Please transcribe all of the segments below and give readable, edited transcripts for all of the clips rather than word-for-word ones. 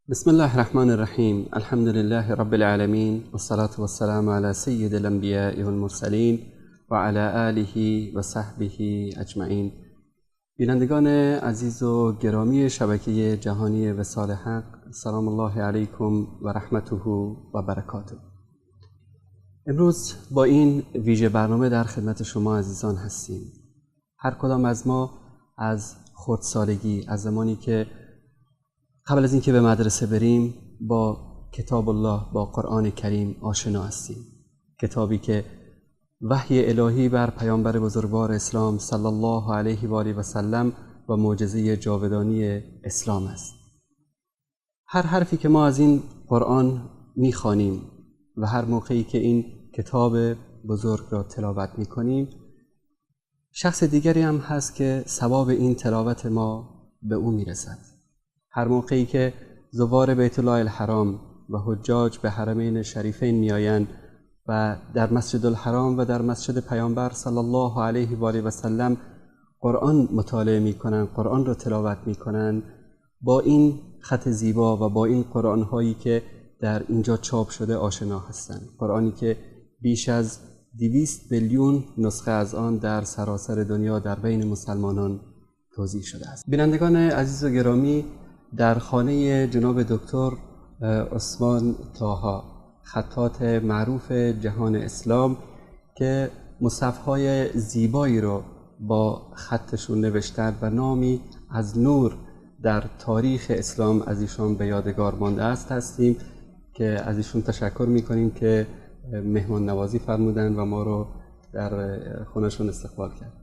بسم الله الرحمن الرحیم. الحمد لله رب العالمین والصلاة والسلام علی سید الانبیاء والمرسلین و علی آله و صحبه اجمعین. بینندگان عزیز و گرامی شبکه جهانی وصال حق، سلام الله علیکم و رحمته و برکاته. امروز با این ویژه برنامه در خدمت شما عزیزان هستیم. هر کدام از ما از خردسالگی، از زمانی که قبل از اینکه به مدرسه بریم با کتاب الله، با قرآن کریم آشنا هستیم. کتابی که وحی الهی بر پیامبر بزرگوار اسلام صلی الله علیه و آله و سلم و معجزه جاودانی اسلام است. هر حرفی که ما از این قرآن میخوانیم و هر موقعی که این کتاب بزرگ را تلاوت میکنیم، شخص دیگری هم هست که ثواب این تلاوت ما به او میرسد. هر موقعی که زوار بیت الله الحرام و حجاج به حرمین شریفین میآیند و در مسجد الحرام و در مسجد پیامبر صلی الله علیه و آله و سلم قرآن مطالعه میکنند، قرآن را تلاوت میکنند، با این خط زیبا و با این قرآن هایی که در اینجا چاپ شده آشنا هستند. قرآنی که بیش از 200 میلیون نسخه از آن در سراسر دنیا در بین مسلمانان توزیع شده است. بینندگان عزیز و گرامی، در خانه جناب دکتر عثمان طاها، خطاط معروف جهان اسلام که مصحف‌های زیبایی رو با خطشون نوشتند و نامی از نور در تاریخ اسلام از ایشان به یادگار مانده است، هستیم که از ایشون تشکر میکنیم که مهمان نوازی فرمودند و ما رو در خونهشون استقبال کرد.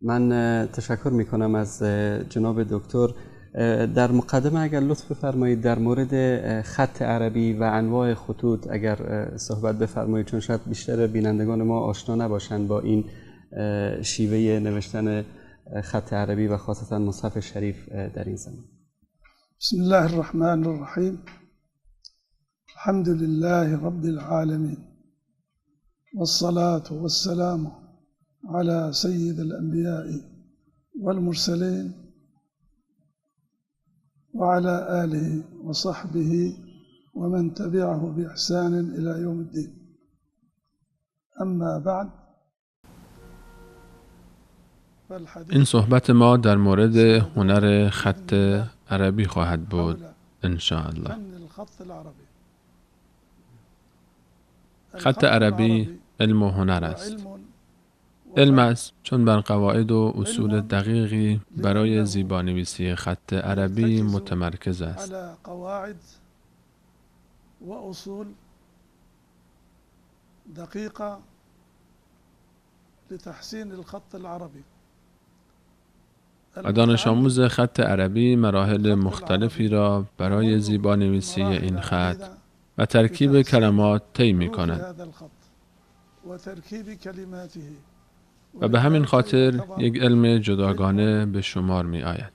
من تشکر میکنم از جناب دکتر. در مقدمه اگر لطف بفرمایید در مورد خط عربی و انواع خطوط اگر صحبت بفرمایید، چون شاید بیشتر بینندگان ما آشنا نباشند با این شیوه نوشتن خط عربی و خاصتا مصحف شریف در این زمان. بسم الله الرحمن الرحیم. الحمد لله رب العالمین والصلاة والسلام على سید الانبیاء والمرسلین وعلى آله وصحبه ومن تبعه بإحسان إلى يوم الدين. اما بعد. این صحبت ما در مورد هنر خط عربی خواهد بود ان شاء الله. خط عربی علم و هنر است. علم است چون بر قواعد و اصول دقیقی برای زیبانویسی خط عربی متمرکز است. قواعد و اصول دقیقه لتحسین الخط العربی. و دانش آموز خط عربی مراحل مختلفی را برای زیبانویسی این خط و ترکیب کلمات طی می‌کند و به همین خاطر یک علم جداگانه به شمار می آید.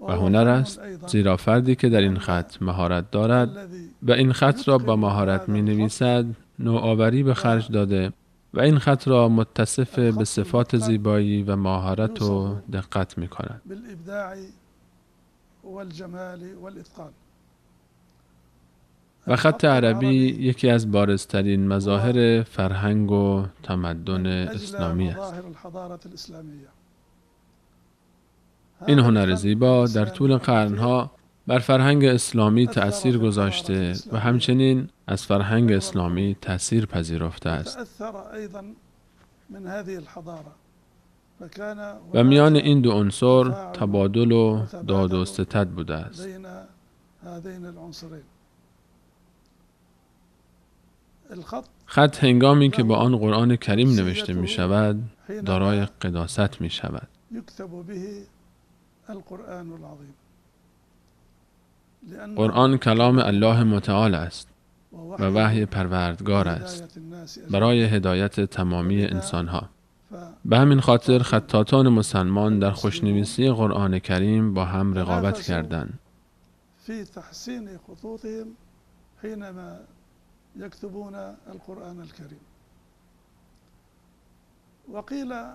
و هنر است، زیرا فردی که در این خط مهارت دارد و این خط را با مهارت می نویسد، نوآوری به خرج داده و این خط را متصف به صفات زیبایی و مهارت و دقت می کند. و خط عربی یکی از بارزترین مظاهر فرهنگ و تمدن اسلامی است. این هنر زیبا در طول قرنها بر فرهنگ اسلامی تأثیر گذاشته و همچنین از فرهنگ اسلامی تأثیر پذیرفته است. و میان این دو عنصر تبادل و داد و ستد بوده است. خط هنگامی که با آن قرآن کریم نوشته می شود دارای قداست می شود. قرآن کلام الله متعال است و وحی پروردگار است برای هدایت تمامی انسانها. به همین خاطر خطاطان مسلمان در خوشنویسی قرآن کریم با هم رقابت کردند. يكتبون القرآن الكريم.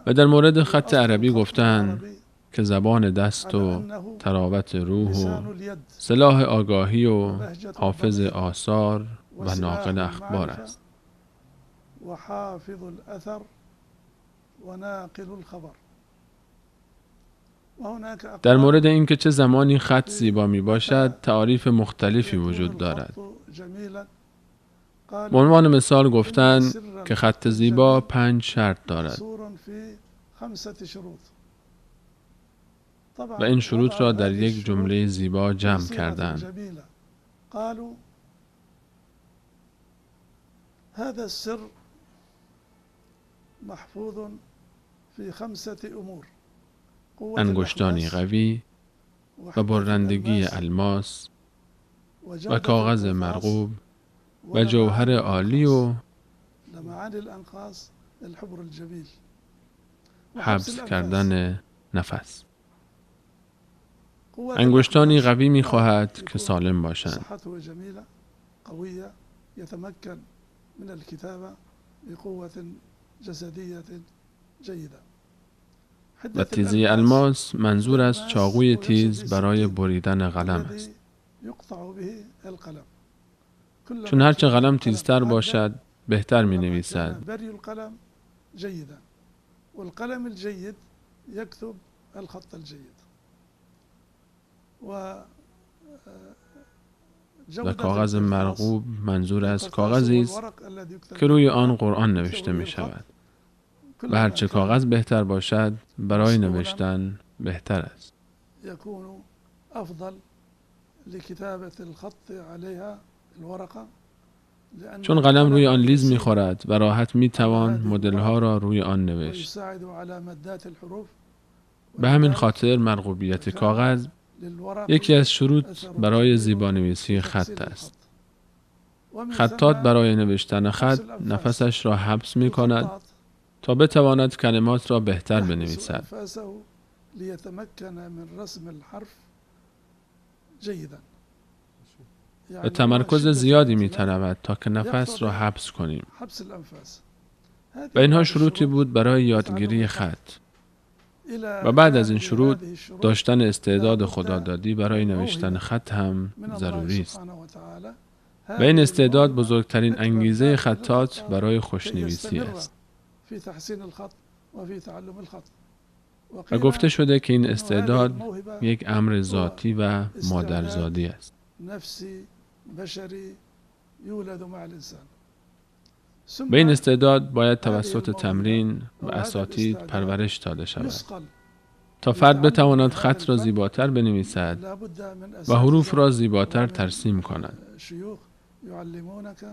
و در مورد خط عربی گفتند که زبان دست و تراوت روح و سلاح آگاهی و حافظ آثار و ناقل اخبار است. وحافظ الأثر وناقل الخبر. در مورد اینکه چه زمانی خط زیبا می باشد تعاریف مختلفی وجود دارد. به عنوان مثال گفتند که خط زیبا 5 شرط دارد و این شروط را در یک جمله زیبا جمع کردند. هذا السر محفوظ في 5 أمور: انگشتانی قوی و برندگی الماس و کاغذ مرغوب و جوهر عالی و حبس کردن نفس. انگشتانی قوی می خواهد که سالم باشند. من الكتابة بقوة جسدية جيدة. و تیزی الماس منظور از چاقوی تیز برای بریدن قلم است. چون هرچه قلم تیزتر باشد بهتر می نویسد. بری القلم جيدا والقلم الجيد يكتب الخط الجيد. و کاغذ مرغوب منظور از کاغذی است که روی آن قرآن نوشته می شود. و هرچه کاغذ بهتر باشد برای نوشتن بهتر است. يكون أفضل لكتابة الخط عليها الورقة. چون قلم روی آن لیز می خورد و راحت می توان مدل ها را روی آن نوشت. به همین خاطر مرغوبیت کاغذ یکی از شروط برای زیبانویسی خط است. خطاط برای نوشتن خط نفسش را حبس می کند تا بتواند کلمات را بهتر بنویسد. و تمرکز زیادی می طلبد تا که نفس را حبس کنیم. و اینها شروطی بود برای یادگیری خط. و بعد از این شروط داشتن استعداد خدادادی برای نوشتن خط هم ضروری است. و این استعداد بزرگترین انگیزه خطاط برای خوشنویسی است. و گفته شده که این استعداد یک امر ذاتی و مادرزادی است. به این استعداد باید توسط تمرین و اساتید پرورش داده شود تا فرد بتواند خط را زیباتر بنویسد و حروف را زیباتر ترسیم کند. يعلمونك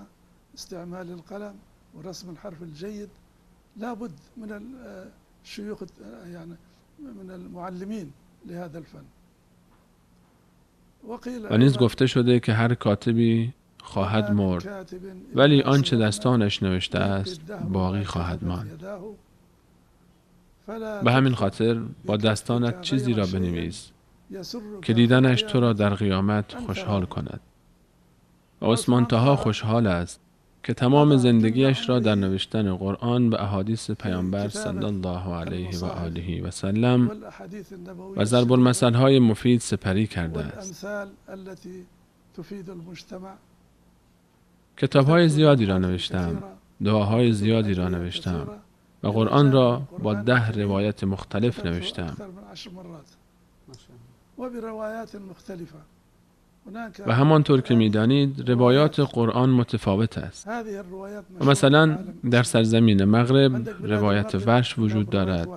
استعمال القلم ورسم الحرف الجيد. لابد من الشيوخ يعني من المعلمين لهذا الفن. و نیز گفته شده که هر کاتبی خواهد مرد ولی آنچه دستانش نوشته است باقی خواهد ماند. به همین خاطر با دستانت چیزی را بنویس که دیدنش تو را در قیامت خوشحال کند. و عثمان طاها خوشحال است که تمام زندگیش را در نوشتن قرآن و احادیث پیامبر صلی الله علیه و آله و سلم و ضرب المثل‌های مفید سپری کرده است. کتاب‌های زیادی را نوشتم، دعاهای زیادی را نوشتم و قرآن را با 10 روایت مختلف نوشتم. و همانطور که می‌دانید روایات قرآن متفاوت است. و مثلا در سرزمین مغرب روایت ورش وجود دارد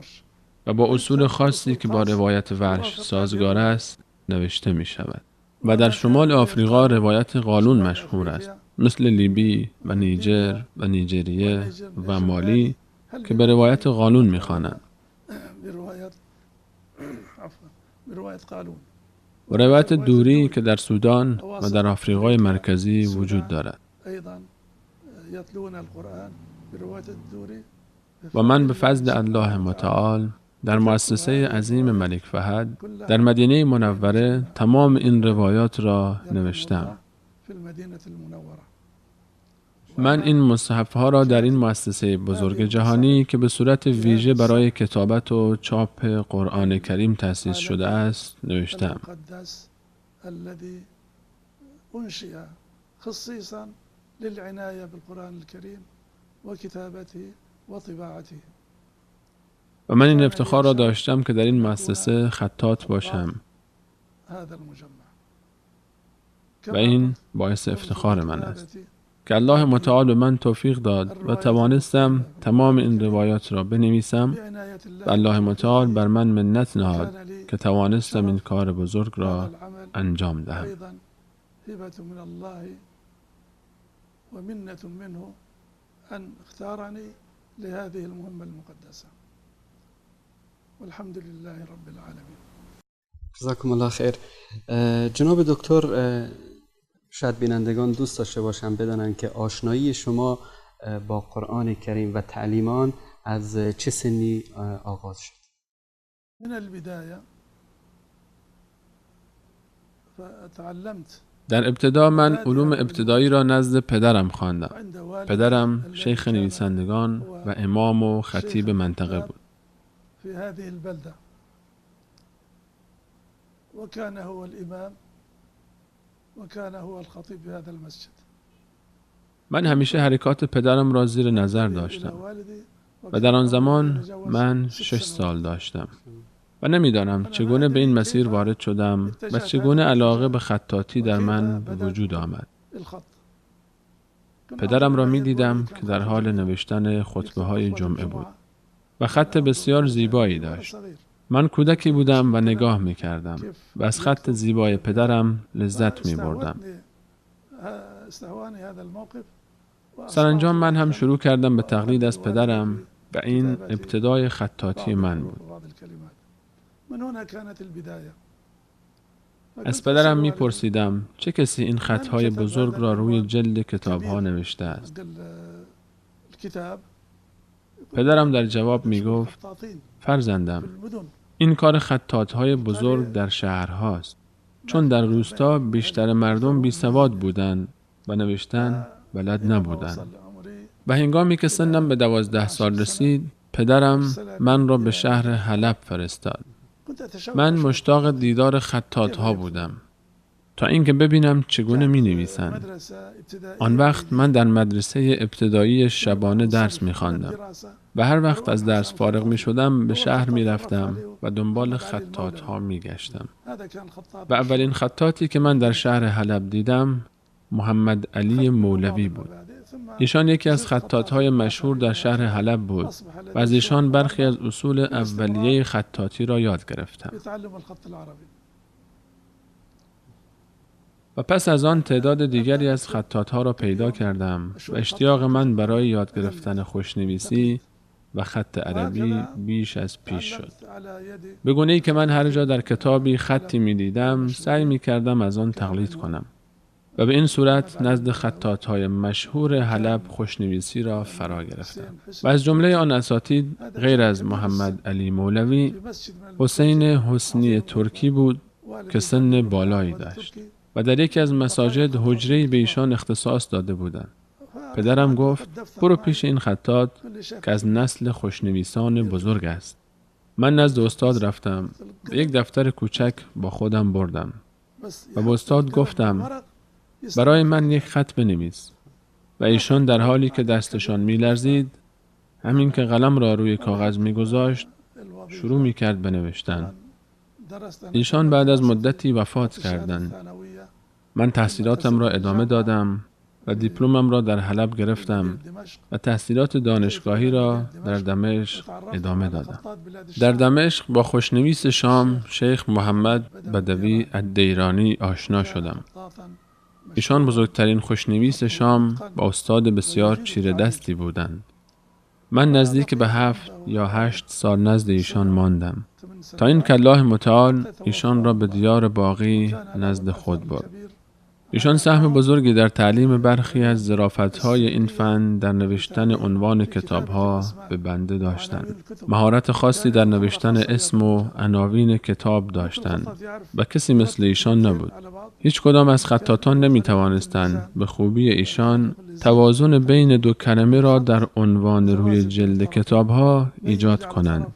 و با اصول خاصی که با روایت ورش سازگار است نوشته می شود. و در شمال آفریقا روایت قالون مشهور است، مثل لیبی و نیجر و نیجریه و مالی که به روایت قالون می خوانند. و روایت دوری که در سودان و در آفریقای مرکزی وجود دارد. و من به فضل الله متعال در مؤسسه عظیم ملک فهد در مدینه منوره تمام این روایات را نوشتم. من این مصحف ها را در این مؤسسه بزرگ جهانی که به صورت ویژه برای کتابت و چاپ قرآن کریم تأسیس شده است نوشتم. الذي أنشئ خصيصا للعناية بالقرآن الكريم وكتابته وطباعته. و من این افتخار را داشتم که در این مؤسسه خطاط باشم و این باعث افتخار من است که الله متعال به من توفیق داد و توانستم تمام این روایات را بنویسم و الله متعال بر من منت نهاد که توانستم این کار بزرگ را انجام دهم. هبة من الله ومنة منه أن اختارني لهذه المهمة المقدسة والحمد لله رب العالمين. جزاکم الله خیر. جناب دکتر، شاید بینندگان دوست داشته باشن بدانن که آشنایی شما با قرآن کریم و تعلیمان از چه سنی آغاز شد؟ من البداية فتعلمت. در ابتدا من علوم ابتدایی را نزد پدرم خواندم. پدرم شیخ نویسندگان و امام و خطیب منطقه بود. في هذه البلدة وكان هو الإمام وكان هو الخطيب في هذا المسجد. من همیشه حرکات پدرم را زیر نظر داشتم و در آن زمان من 6 سال داشتم و نمیدانم چگونه به این مسیر وارد شدم و چگونه علاقه به خطاطی در من به وجود آمد. پدرم را می دیدم که در حال نوشتن خطبه های جمعه بود و خط بسیار زیبایی داشت. من کودکی بودم و نگاه می کردم و از خط زیبای پدرم لذت می بردم. سرانجام من هم شروع کردم به تقلید از پدرم و این ابتدای خطاطی من بود. از پدرم می پرسیدم چه کسی این خطهای بزرگ را روی جلد کتابها نوشته است. پدرم در جواب می گفت فرزندم، این کار خطاطهای بزرگ در شهرهاست، چون در روستا بیشتر مردم بی سواد بودند و نوشتن بلد نبودند. و هنگامی که سنم به 12 سال رسید، پدرم من را به شهر حلب فرستاد. من مشتاق دیدار خطاطها بودم تا اینکه ببینم چگونه می نویسند. آن وقت من در مدرسه ابتدایی شبانه درس می خواندم و هر وقت از درس فارغ می شدم به شهر می رفتم و دنبال خطاطها می گشتم. و اولین خطاطی که من در شهر حلب دیدم محمد علی مولوی بود. ایشان یکی از خطاطهای مشهور در شهر حلب بود و از ایشان برخی از اصول اولیه خطاطی را یاد گرفتم. و پس از آن تعداد دیگری از خطاطها را پیدا کردم و اشتیاق من برای یاد گرفتن خوشنویسی و خط عربی بیش از پیش شد. به گونه‌ای که من هر جا در کتابی خطی می دیدم سعی می کردم از آن تقلید کنم و به این صورت نزد خطاطهای مشهور حلب خوشنویسی را فرا گرفتم. و از جمله آن اساتید غیر از محمد علی مولوی، حسین حسنی ترکی بود که سن بالایی داشت و در یکی از مساجد حجره‌ای به ایشان اختصاص داده بودند. پدرم گفت برو پیش این خطاط که از نسل خوشنویسان بزرگ است. من نزد استاد رفتم و یک دفتر کوچک با خودم بردم و به استاد گفتم برای من یک خط بنویس و ایشان در حالی که دستشان می‌لرزید همین که قلم را روی کاغذ می‌گذاشت شروع می‌کرد به نوشتن. ایشان بعد از مدتی وفات کردند. من تحصیلاتم را ادامه دادم و دیپلمم را در حلب گرفتم و تحصیلات دانشگاهی را در دمشق ادامه دادم. در دمشق با خوشنویس شام شیخ محمد بدوی الدیرانی آشنا شدم. ایشان بزرگترین خوشنویس شام و استاد بسیار چیره دستی بودند. من نزدیک به 7 یا 8 سال نزد ایشان ماندم تا این که الله متعال ایشان را به دیار باقی نزد خود برد. ایشان سهم بزرگی در تعلیم برخی از ظرافت‌های این فن در نوشتن عنوان کتاب‌ها به بنده داشتند. مهارت خاصی در نوشتن اسم و عناوین کتاب داشتند و کسی مثل ایشان نبود. هیچ کدام از خطاطان نمی‌توانستند به خوبی ایشان توازن بین دو کلمه را در عنوان روی جلد کتاب‌ها ایجاد کنند.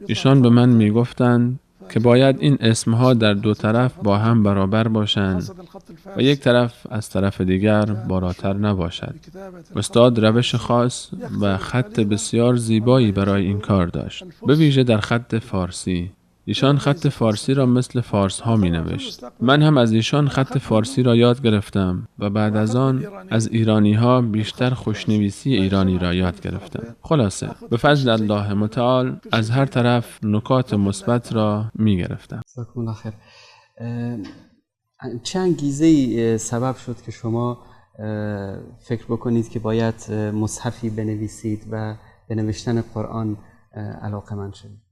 ایشان به من می‌گفتند که باید این اسمها در دو طرف با هم برابر باشند و یک طرف از طرف دیگر بالاتر نباشد. استاد روش خاص و خط بسیار زیبایی برای این کار داشت، به ویژه در خط فارسی. ایشان خط فارسی را مثل فارس ها می نوشت. من هم از ایشان خط فارسی را یاد گرفتم و بعد از آن از ایرانی ها بیشتر خوشنویسی ایرانی را یاد گرفتم. خلاصه به فضل الله متعال از هر طرف نکات مثبت را می گرفتم. جزاکم الله خیر. چه انگیزه‌ای سبب شد که شما فکر بکنید که باید مصحفی بنویسید و به نوشتن قرآن علاقه‌مند شدید؟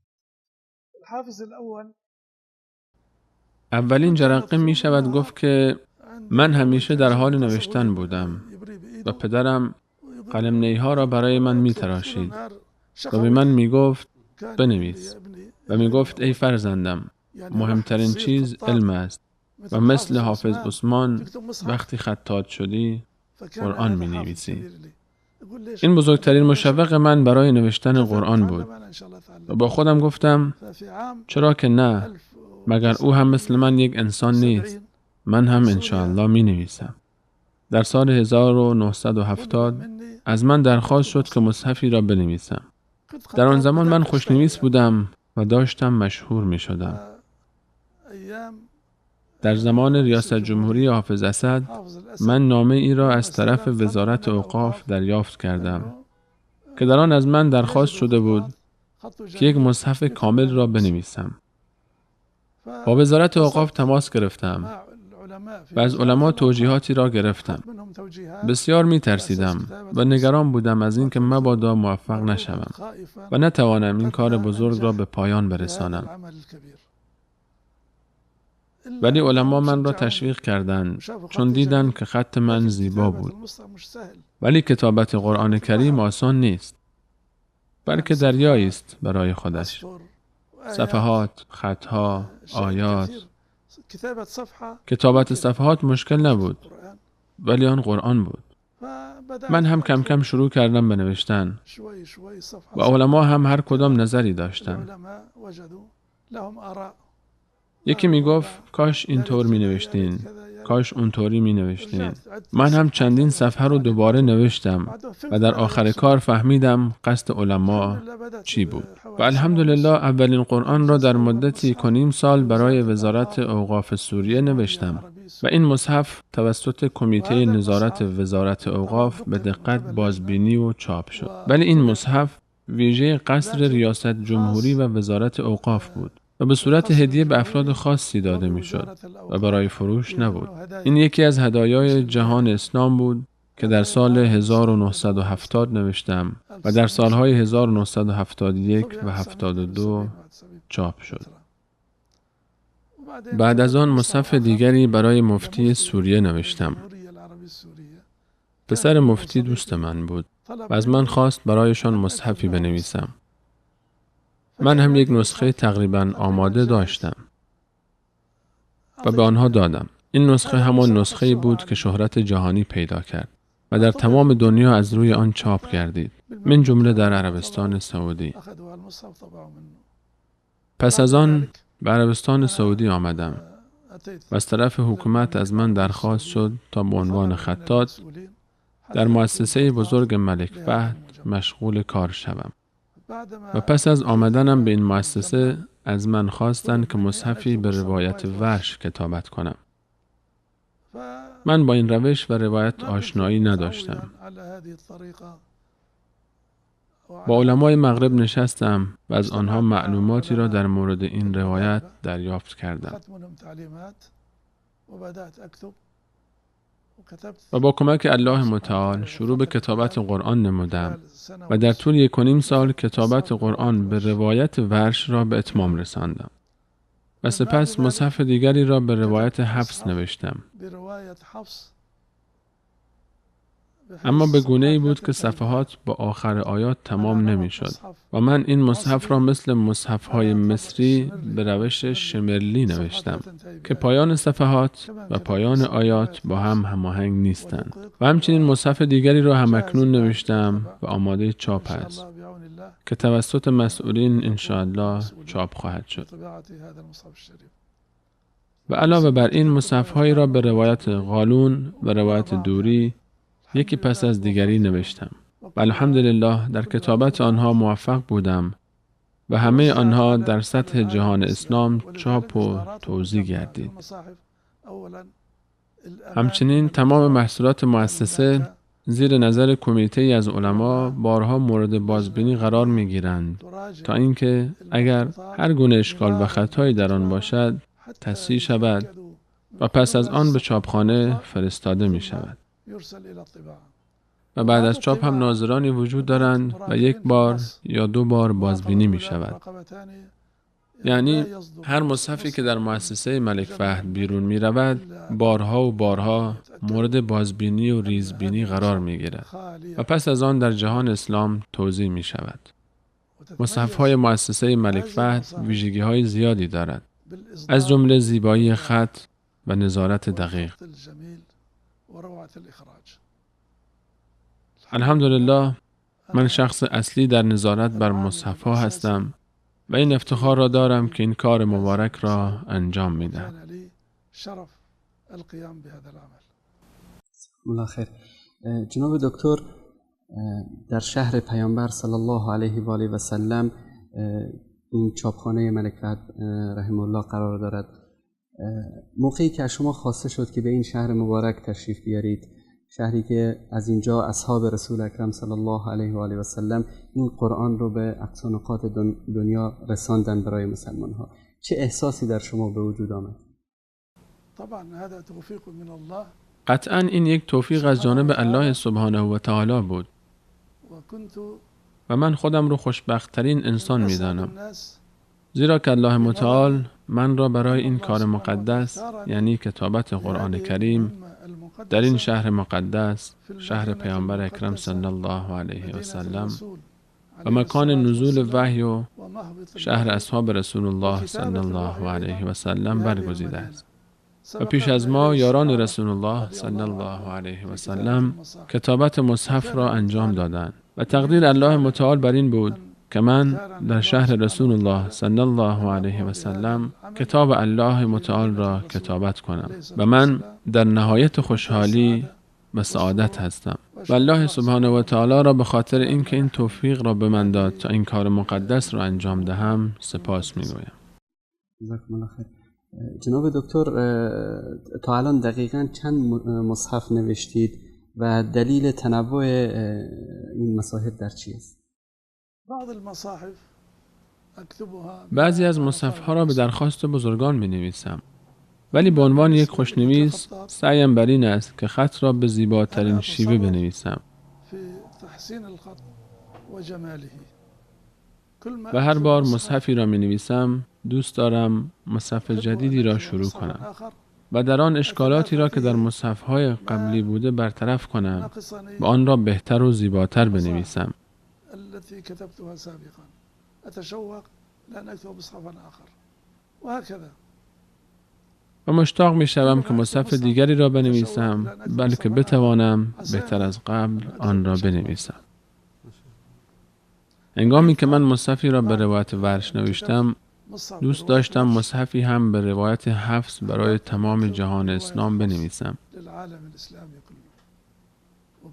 اولین جرقه می شود گفت که من همیشه در حال نوشتن بودم و پدرم قلمنی ها را برای من می تراشید و به من می گفت بنویس و می گفت ای فرزندم مهمترین چیز علم است و مثل حافظ عثمان وقتی خطاط شدی قرآن می نویسی. این بزرگترین مشوق من برای نوشتن قرآن بود و با خودم گفتم چرا که نه، مگر او هم مثل من یک انسان نیست؟ من هم انشاءالله می نویسم. در سال 1970 از من درخواست شد که مصحفی را بنویسم. در آن زمان من خوشنویس بودم و داشتم مشهور می شدم. در زمان ریاست جمهوری حافظ اسد من نامه ای را از طرف وزارت اوقاف دریافت کردم که در آن از من درخواست شده بود که یک مصحف کامل را بنویسم. با وزارت اوقاف تماس گرفتم و از علما توجیهاتی را گرفتم. بسیار می ترسیدم و نگران بودم از اینکه مبادا موفق نشوم و نتوانم این کار بزرگ را به پایان برسانم. ولی علما من را تشویق کردند چون دیدند که خط من زیبا بود. ولی کتابت قرآن کریم آسان نیست، بلکه دریایی است برای خودش. صفحات، خطها، آیات. کتابت صفحات مشکل نبود، ولی آن قرآن بود. من هم کم کم شروع کردم به نوشتن و علما هم هر کدام نظری داشتند. یکی می گفت کاش اینطور می نوشتین، کاش اونطوری می نوشتین. من هم چندین صفحه رو دوباره نوشتم و در آخر کار فهمیدم قصد علما چی بود. و الحمدلله اولین قرآن را در مدتی 1.5 سال برای وزارت اوقاف سوریه نوشتم و این مصحف توسط کمیته نظارت وزارت اوقاف به دقت بازبینی و چاپ شد. ولی این مصحف ویژه قصر ریاست جمهوری و وزارت اوقاف بود و به صورت هدیه به افراد خاصی داده می شد و برای فروش نبود. این یکی از هدایای جهان اسلام بود که در سال 1970 نوشتم و در سالهای 1971 و 72 چاپ شد. بعد از آن مصحف دیگری برای مفتی سوریه نوشتم. پسر مفتی دوست من بود و از من خواست برایشان مصحفی بنویسم. من هم یک نسخه تقریباً آماده داشتم و به آنها دادم. این نسخه همان نسخه‌ای بود که شهرت جهانی پیدا کرد و در تمام دنیا از روی آن چاپ گردید، من جمله در عربستان سعودی. پس از آن به عربستان سعودی آمدم و از طرف حکومت از من درخواست شد تا به عنوان خطاط در مؤسسه بزرگ ملک فهد مشغول کار شوم. و پس از آمدنم به این مؤسسه از من خواستند که مصحفی به روایت ورش کتابت کنم. من با این روش و روایت آشنایی نداشتم. با علمای مغرب نشستم و از آنها معلوماتی را در مورد این روایت دریافت کردم. و با کمک الله متعال شروع به کتابت قرآن نمودم و در طول 1.5 سال کتابت قرآن به روایت ورش را به اتمام رساندم. و سپس مصحف دیگری را به روایت حفص نوشتم. اما به گونه‌ای بود که صفحات با آخر آیات تمام نمی‌شد و من این مصحف را مثل مصحف‌های مصری به روش شمرلی نوشتم که پایان صفحات و پایان آیات با هم هماهنگ نیستند. و همچنین مصحف دیگری را همکنون نوشتم و آماده چاپ است که توسط مسئولین انشاءالله چاپ خواهد شد. و علاوه بر این مصحف‌هایی را به روایت قالون و روایت دوری یکی پس از دیگری نوشتم و الحمدلله در کتابت آنها موفق بودم و همه آنها در سطح جهان اسلام چاپ و توزیع گردید. همچنین تمام محصولات مؤسسه زیر نظر کمیته از علما بارها مورد بازبینی قرار می‌گیرند تا اینکه اگر هر گونه اشکال و خطایی در آن باشد تصحیح شود و پس از آن به چاپخانه فرستاده می‌شود. و بعد از چاپ هم ناظرانی وجود دارند و یک بار یا 2 بار بازبینی می شود. یعنی هر مصحفی که در مؤسسه ملک فهد بیرون می رود بارها و بارها مورد بازبینی و ریزبینی قرار می گیرد و پس از آن در جهان اسلام توزیع می شود. مصحف‌های مؤسسه ملک فهد ویژگی‌های زیادی دارد، از جمله زیبایی خط و نظارت دقیق. الحمدلله من شخص اصلی در نظارت بر مصحف‌ها هستم و این افتخار را دارم که این کار مبارک را انجام می‌دهم. الله خیر. جناب دکتر، در شهر پیامبر صلی الله علیه و آله و سلم این چاپخانه ملک فهد رحمه الله قرار دارد. موقعی که از شما خواسته شد که به این شهر مبارک تشریف بیارید، شهری که از اینجا اصحاب رسول اکرم صلی الله علیه و آله و سلم این قرآن رو به اقصا نقاط دنیا رساندن برای مسلمان ها، چه احساسی در شما به وجود آمد؟ قطعاً این یک توفیق از جانب الله سبحانه و تعالی بود و من خودم رو خوشبخت‌ترین انسان می‌دانم، زیرا که الله متعال من را برای این کار مقدس، یعنی کتابت قرآن کریم در این شهر مقدس، شهر پیامبر اکرم صلی الله علیه و سلم و مکان نزول وحی و شهر اصحاب رسول الله صلی الله علیه و سلم برگزیده است. و پیش از ما یاران رسول الله صلی الله علیه و سلم کتابت مصحف را انجام دادند و تقدیر الله متعال بر این بود که من در شهر رسول الله صلی الله علیه و سلم کتاب الله متعال را کتابت کنم و من در نهایت خوشحالی و سعادت هستم و الله سبحانه و تعالی را به خاطر اینکه این توفیق را به من داد تا این کار مقدس را انجام دهم سپاس می‌گویم. جزاکم الله خیر. جناب دکتر، تا الان دقیقاً چند مصحف نوشتید و دلیل تنوع این مصاحف در چی است؟ بعضی از مصحف‌ها را به درخواست بزرگان می‌نویسم، ولی به عنوان یک خوشنویس سعیم بر این است که خط را به زیباترین شیوه بنویسم و هر بار مصحفی را می‌نویسم دوست دارم مصحف جدیدی را شروع کنم و در آن اشکالاتی را که در مصحف‌های قبلی بوده برطرف کنم و آن را بهتر و زیباتر بنویسم. و مشتاق می شوم که مصحف دیگری را بنویسم بلکه بتوانم بهتر از قبل آن را بنویسم. هنگامی که من مصحفی را به روایت ورش نوشتم دوست داشتم مصحفی هم به روایت حفص برای تمام جهان اسلام بنویسم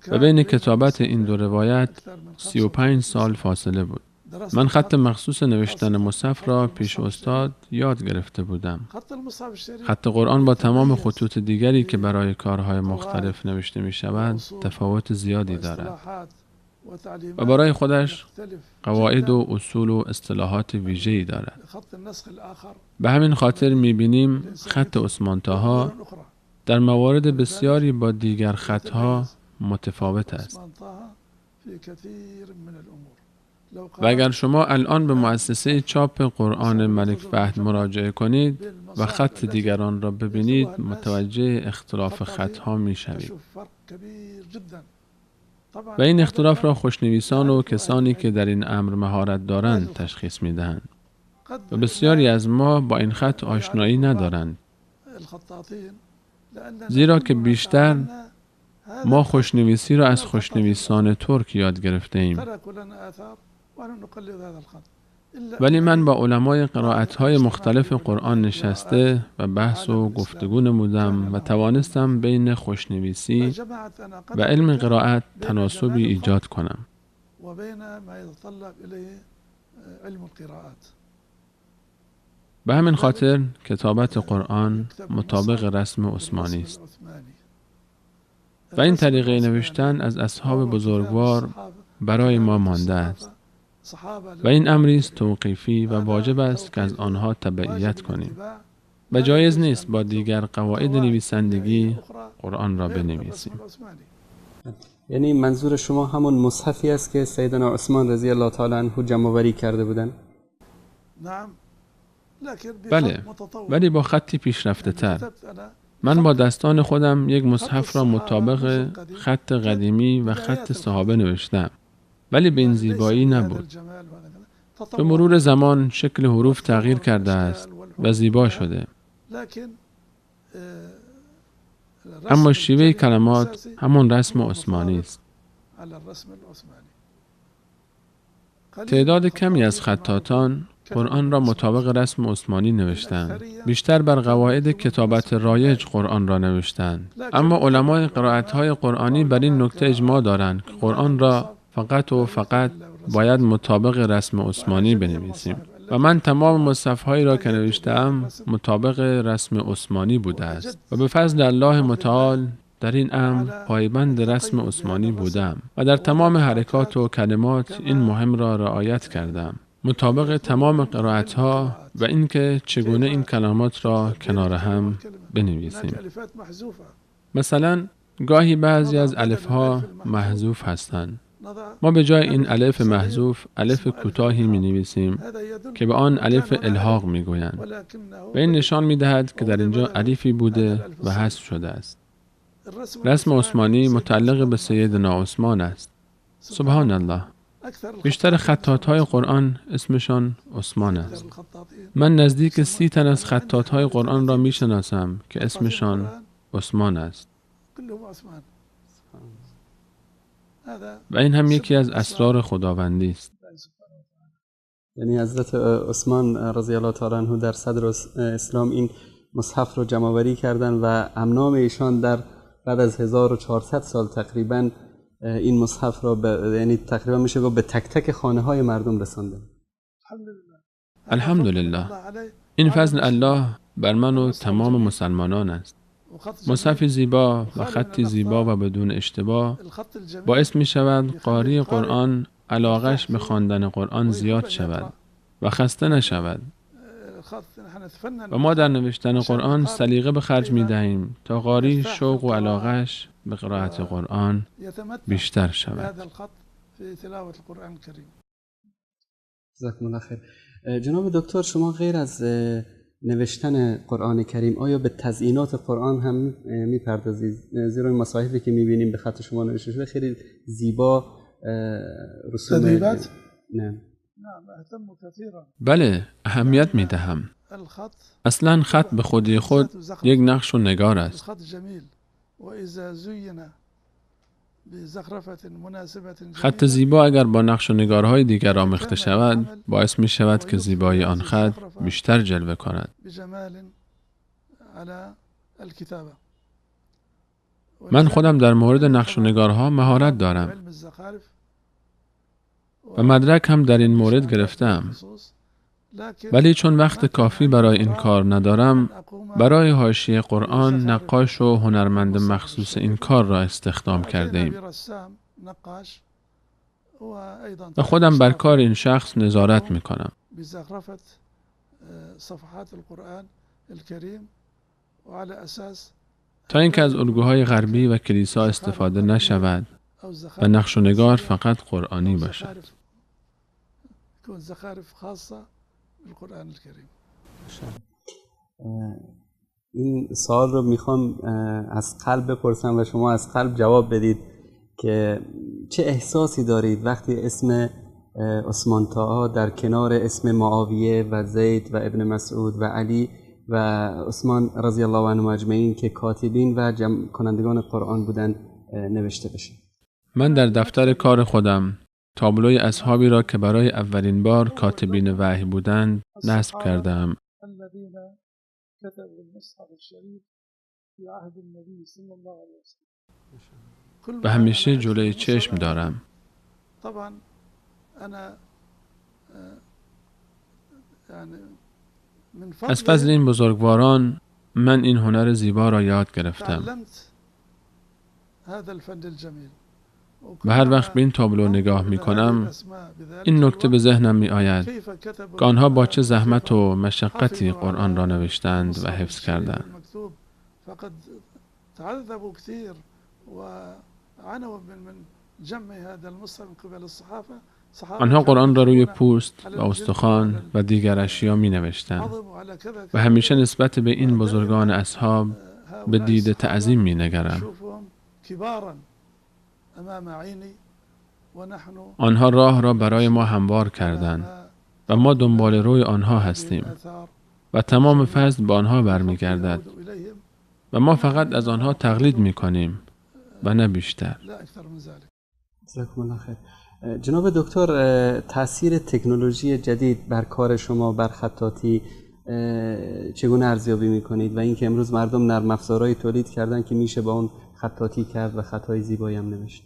و بین کتابت این دو روایت 35 سال فاصله بود. من خط مخصوص نوشتن مصحف را پیش استاد یاد گرفته بودم. خط قرآن با تمام خطوط دیگری که برای کارهای مختلف نوشته می شود تفاوت زیادی دارد و برای خودش قواعد و اصول و اصطلاحات ویژه‌ای دارد. به همین خاطر می بینیم خط عثمان طاها در موارد بسیاری با دیگر خطها متفاوت است. و اگر شما الان به مؤسسه چاپ قرآن ملک فهد مراجعه کنید و خط دیگران را ببینید متوجه اختلاف خطها می شوید. و این اختلاف را خوشنویسان و کسانی که در این امر مهارت دارند تشخیص می دهند. و بسیاری از ما با این خط آشنایی ندارند. زیرا که بیشتر ما خوشنویسی را از خوشنویسان ترک یاد گرفته ایم. ولی من با علمای قرائت‌های مختلف قرآن نشسته و بحث و گفتگو نمودم و توانستم بین خوشنویسی و علم قرائت تناسبی ایجاد کنم. به همین خاطر کتابت قرآن مطابق رسم عثمانی است. و این طریقه نوشتن از اصحاب بزرگوار برای ما مانده است. و این امری است توقیفی و واجب است که از آنها تبعیت کنیم. و جایز نیست با دیگر قواعد نویسندگی قرآن را بنویسیم. یعنی منظور شما همون مصحفی است که سیدنا عثمان رضی الله تعالی عنه جمع آوری کرده بودند؟ بله، ولی با خطی پیشرفته تر. من با دستان خودم یک مصحف را مطابق خط قدیمی و خط صحابه نوشتم. ولی به این زیبایی نبود. به مرور زمان شکل حروف تغییر کرده است و زیبا شده. اما شیوه کلمات همون رسم عثمانی است. تعداد کمی از خطاطان قرآن را مطابق رسم عثمانی نوشتند. بیشتر بر قواعد کتابت رایج قرآن را نوشتند. اما علمای قرائت‌های قرآنی بر این نکته اجماع دارند که قرآن را فقط و فقط باید مطابق رسم عثمانی بنویسیم. و من تمام مصحف‌هایی را که نوشتم مطابق رسم عثمانی بوده است. و به فضل الله متعال در این امر پایبند رسم عثمانی بودم و در تمام حرکات و کلمات این مهم را رعایت کردم. مطابق تمام قرائت‌ها و اینکه چگونه این کلمات را کنار هم بنویسیم. مثلا گاهی بعضی از الف‌ها محذوف هستند. ما به جای این الف محذوف الف کوتاهی می‌نویسیم که به آن الف الحاق می‌گویند و این نشان می‌دهد که در اینجا الفی بوده و حذف شده است. رسم عثمانی متعلق به سیدنا عثمان است. سبحان الله. بیشتر خطاط‌های قرآن اسمشان عثمان است. من نزدیک 30 تن از خطاط‌های قرآن را می‌شناسم که اسمشان عثمان است. و این هم یکی از اسرار خداوندی است. یعنی حضرت عثمان رضی الله تعالی عنه در صدر اسلام این مصحف رو جمع آوری کردن و امنام ایشان در بعد از 1400 سال تقریبا این مصحف را یعنی تقریبا میشه گفت به تک تک خانه های مردم رساندن. الحمدلله. این فضل الله بر من و تمام مسلمانان است. مصحف زیبا و خطی زیبا و بدون اشتباه باعث می شود قاری قرآن علاقش به خواندن قرآن زیاد شود و خسته نشود. و ما در نوشتن قرآن سلیقه به خرج می دهیم تا قاری شوق و علاقش به قرائت قرآن بیشتر شود. جزاکم الله خیر. جناب دکتر، شما غیر از نوشتن قرآن کریم آیا به تزیینات قرآن هم میپردازید؟ زیرا این مصاحفی که میبینیم به خط شما نوشته شده خیلی زیبا رسوم تدریبات؟ نه. بله، اهمیت میدهم. اصلا خط به خودی خود یک نقش و نگار است. خط زیبا اگر با نقش و نگارهای دیگر آمیخته شود باعث می شود که زیبایی آن خط بیشتر جلوه کند. من خودم در مورد نقش و نگارها مهارت دارم و مدرک هم در این مورد گرفتم، ولی چون وقت کافی برای این کار ندارم برای حاشیه قرآن نقاش و هنرمند مخصوص این کار را استخدام کرده ایم و خودم بر کار این شخص نظارت می کنم. تا اینکه از الگوهای غربی و کلیسا استفاده نشود و نقش و نگار فقط قرآنی باشد. تكون زخارف خاصة بالقرآن الكريم. این سوال رو میخوام از قلب بپرسم و شما از قلب جواب بدید که چه احساسی دارید وقتی اسم عثمان طاها در کنار اسم معاویه و زید و ابن مسعود و علی و عثمان رضی الله عنهم اجمعین که کاتبین و جمع کنندگان قرآن بودن نوشته بشه؟ من در دفتر کار خودم تابلوی اصحابی را که برای اولین بار کاتبین وحی بودند نصب کردم. و همیشه جلوی چشم دارم. از فضل این بزرگواران من این هنر زیبا را یاد گرفتم و هر وقت به این تابلو نگاه می کنم این نکته به ذهنم می آید که آنها با چه زحمت و مشقتی قرآن را نوشتند و حفظ کردند. آنها قرآن را روی پوست و استخوان و دیگر اشیا می نوشتند و همیشه نسبت به این بزرگان اصحاب به دید تعظیم می نگرم. آنها راه را برای ما هموار کردند و ما دنبال روی آنها هستیم و تمام فضل به آنها برمیگردد و ما فقط از آنها تقلید می کنیم و نه بیشتر. جزاکم الله خیر. جناب دکتر، تاثیر تکنولوژی جدید بر کار شما بر خطاطی چگونه ارزیابی میکنید و اینکه امروز مردم نرم افزارهایی تولید کردن که میشه با اون خطاطی کرد و خطای زیبایی هم نوشت؟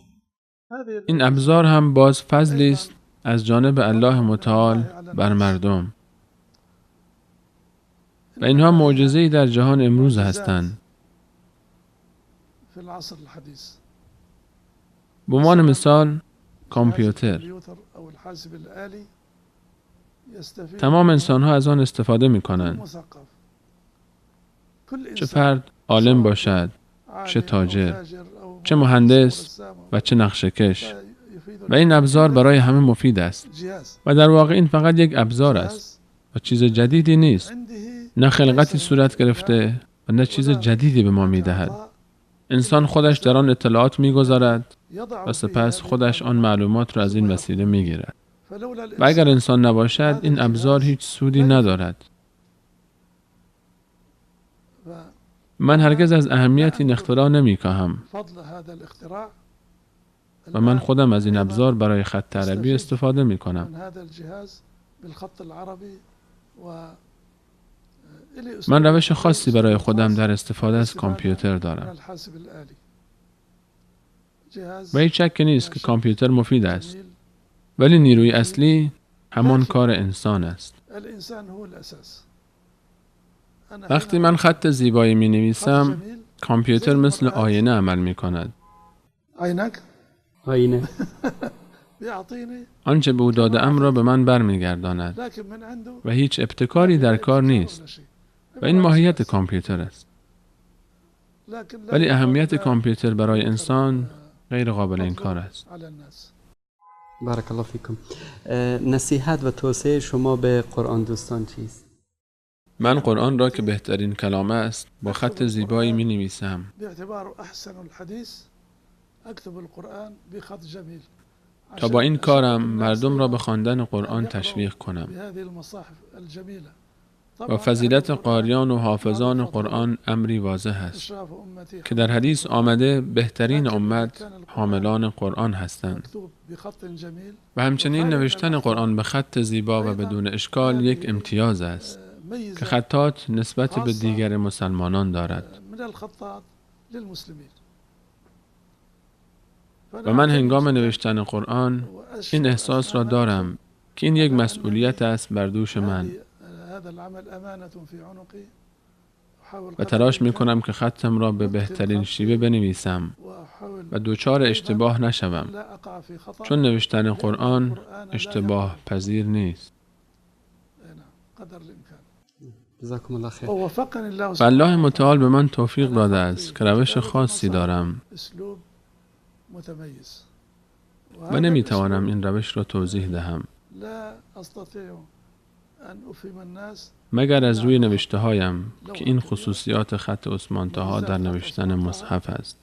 این ابزار هم باز فضلی است از جانب الله متعال بر مردم و اینها معجزه‌ای در جهان امروز هستند. به عنوان مثال کامپیوتر. تمام انسان‌ها از آن استفاده می‌کنند. چه فرد عالم باشد، چه تاجر، چه مهندس و چه نقشه‌کش. و این ابزار برای همه مفید است. و در واقع این فقط یک ابزار است و چیز جدیدی نیست. نه خلقتی صورت گرفته و نه چیز جدیدی به ما می‌دهد. انسان خودش در آن اطلاعات می‌گذارد و سپس خودش آن معلومات را از این وسیله می‌گیرد. و اگر انسان نباشد این ابزار هیچ سودی ندارد. من هرگز از اهمیت این اختراع نمی‌کاهم و من خودم از این ابزار برای خط عربی استفاده می‌کنم. من روش خاصی برای خودم در استفاده از کامپیوتر دارم. و هیچ شکی نیست که کامپیوتر مفید است. ولی نیروی اصلی همان کار انسان است. وقتی من خط زیبایی می نویسم، کامپیوتر مثل آینه عمل می کند. آینه. آنچه به او داده‌ام را به من برمیگرداند و هیچ ابتکاری در کار نیست. و این ماهیت کامپیوتر است. ولی اهمیت کامپیوتر برای انسان غیر قابل انکار است. بارک الله فیکم. نصیحت و توصیه شما به قرآن دوستان چیست؟ من قرآن را که بهترین کلامه است با خط زیبایی می نویسم. تا با این کارم مردم را به خواندن قرآن تشویق کنم. و فضیلت قاریان و حافظان قرآن امری واضح است که در حدیث آمده بهترین امت حاملان قرآن هستند. و همچنین نوشتن قرآن به خط زیبا و بدون اشکال یک امتیاز است که خطاط نسبت به دیگر مسلمانان دارد. و من هنگام نوشتن قرآن این احساس را دارم که این یک مسئولیت است بر دوش من و تلاش می کنم که خطم را به بهترین شیوه بنویسم و دوچار اشتباه نشوم، چون نوشتن قرآن اشتباه پذیر نیست. جزاکم الله خیر. و الله متعال به من توفیق داده است که روش خاصی دارم و نمی توانم این روش را توضیح دهم. مگر از روی نوشته هایم که این خصوصیات خط عثمان طاها در نوشتن مصحف است.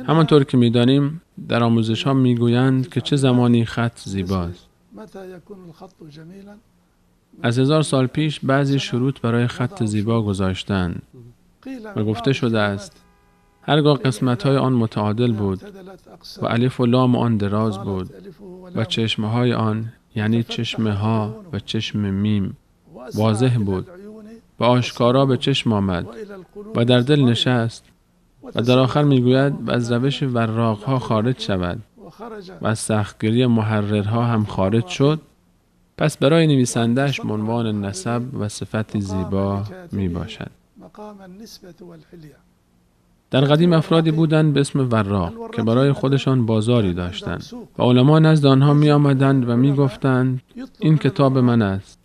همانطور که می‌دانیم در آموزش ها می‌گویند که چه زمانی خط زیباست. از 1000 سال پیش بعضی شروط برای خط زیبا گذاشتند و گفته شده است هرگاه قسمت‌های آن متعادل بود و الف و لام آن دراز بود و چشمه‌های آن یعنی چشم ها و چشم میم واضح بود و آشکارا به چشم آمد و در دل نشست و در آخر میگوید و از روش وراق‌ها خارج شود و از سختگیری محررها هم خارج شد، پس برای نویسنده‌اش عنوان نسب و صفتی زیبا می باشد. در قدیم افرادی بودند به اسم وراق که برای خودشان بازاری داشتند و علما نزد آنها می آمدند و می گفتند این کتاب من است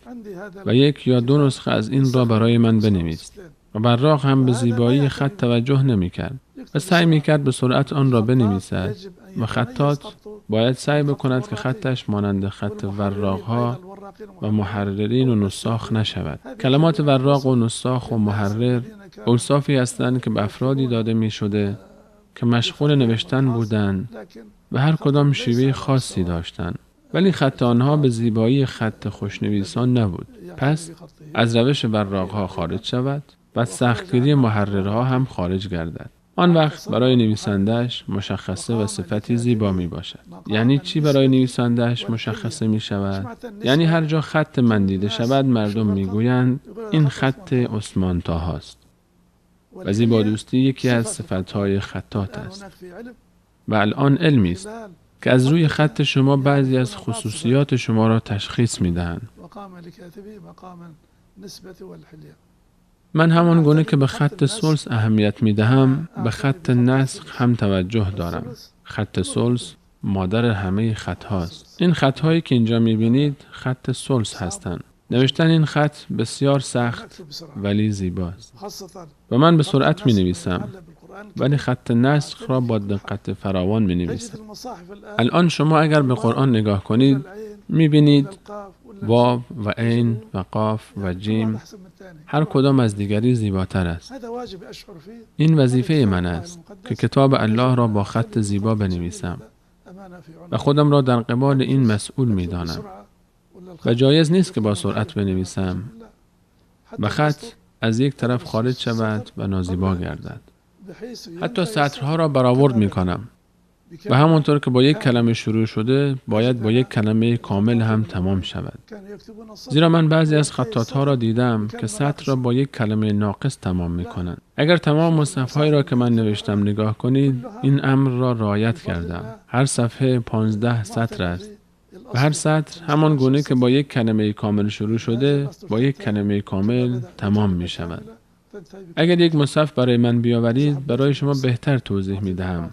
و 1 یا 2 نسخه از این را برای من بنویس. و وراق هم به زیبایی خط توجه نمی کرد و سعی می کرد به سرعت آن را بنویسد و خطاط باید سعی بکند که خطش مانند خط وراق‌ها و محررین و نساخ نشود. کلمات وراق و نساخ و محرر اوصافی هستند که به افرادی داده می شده که مشغول نوشتن بودند و هر کدام شیوه خاصی داشتند، ولی خط آنها به زیبایی خط خوشنویسان نبود. پس از روش وراق‌ها خارج شود و سختگیری محررها هم خارج گردد. آن وقت برای نویسنده‌اش مشخصه و صفتی زیبا می باشد. یعنی چی برای نویسنده‌اش مشخصه می شود؟ یعنی هر جا خط من دیده شود مردم می گویند این خط عثمان طاها است. و زیبادوستی یکی از صفت‌های خطاط است. و الان علمی است که از روی خط شما بعضی از خصوصیات شما را تشخیص می دهند. من همان گونه که به خط ثلث اهمیت می دهم، به خط نسخ هم توجه دارم. خط ثلث مادر همه خط هاست. این خط هایی که اینجا می بینید خط ثلث هستند. نوشتن این خط بسیار سخت ولی زیباست. و من به سرعت می نویسم ولی خط نسخ را با دقت فراوان می نویسم. الان شما اگر به قرآن نگاه کنید می بینید واو و عین و قاف و جیم هر کدام از دیگری زیباتر است. این وظیفه من است که کتاب الله را با خط زیبا بنویسم و خودم را در قبال این مسئول می دانم و جایز نیست که با سرعت بنویسم و خط از یک طرف خارج شود و نازیبا گردد. حتی سطرها را برآورد می کنم و همونطور که با یک کلمه شروع شده باید با یک کلمه کامل هم تمام شود. زیرا من بعضی از خطاط‌ها را دیدم که سطر را با یک کلمه ناقص تمام می کنند. اگر تمام مصحف‌هایی را که من نوشتم نگاه کنید این امر را رعایت کردم. هر صفحه 15 سطر است و هر سطر همان گونه که با یک کلمه کامل شروع شده با یک کلمه کامل تمام می شود. اگر یک مصحف برای من بیاورید برای شما بهتر توضیح می دهم.